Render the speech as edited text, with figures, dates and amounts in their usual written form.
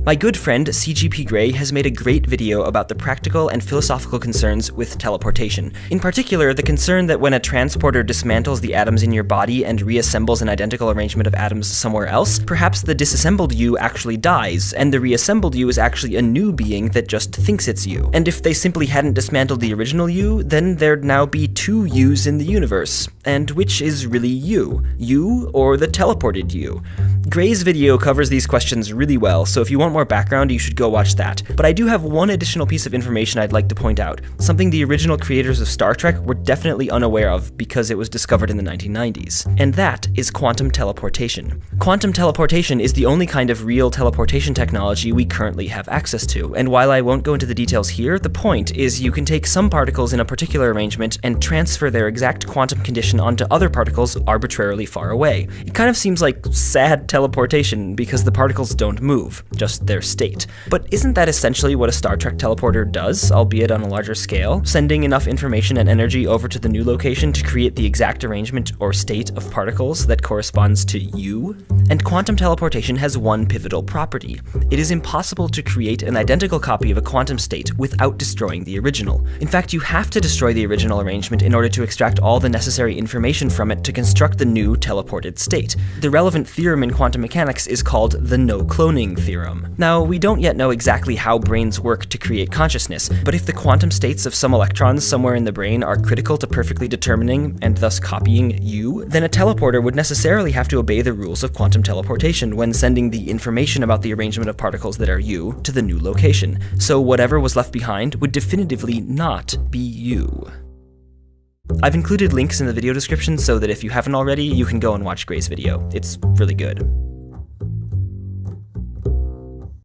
My good friend CGP Grey has made a great video about the practical and philosophical concerns with teleportation. In particular, the concern that when a transporter dismantles the atoms in your body and reassembles an identical arrangement of atoms somewhere else, perhaps the disassembled you actually dies, and the reassembled you is actually a new being that just thinks it's you. And if they simply hadn't dismantled the original you, then there'd now be two yous in the universe. And which is really you? You or the teleported you? Gray's video covers these questions really well, so if you want more background, you should go watch that. But I do have one additional piece of information I'd like to point out, something the original creators of Star Trek were definitely unaware of because it was discovered in the 1990s. And that is quantum teleportation. Quantum teleportation is the only kind of real teleportation technology we currently have access to, and while I won't go into the details here, the point is you can take some particles in a particular arrangement and transfer their exact quantum condition onto other particles arbitrarily far away. It kind of seems like sad teleportation because the particles don't move, just their state. But isn't that essentially what a Star Trek teleporter does, albeit on a larger scale? Sending enough information and energy over to the new location to create the exact arrangement or state of particles that corresponds to you? And quantum teleportation has one pivotal property. It is impossible to create an identical copy of a quantum state without destroying the original. In fact, you have to destroy the original arrangement in order to extract all the necessary information from it to construct the new teleported state. The relevant theorem in quantum mechanics is called the no-cloning theorem. Now, we don't yet know exactly how brains work to create consciousness, but if the quantum states of some electrons somewhere in the brain are critical to perfectly determining, and thus copying, you, then a teleporter would necessarily have to obey the rules of quantum teleportation when sending the information about the arrangement of particles that are you to the new location. So whatever was left behind would definitively not be you. I've included links in the video description so that if you haven't already, you can go and watch Gray's video. It's really good.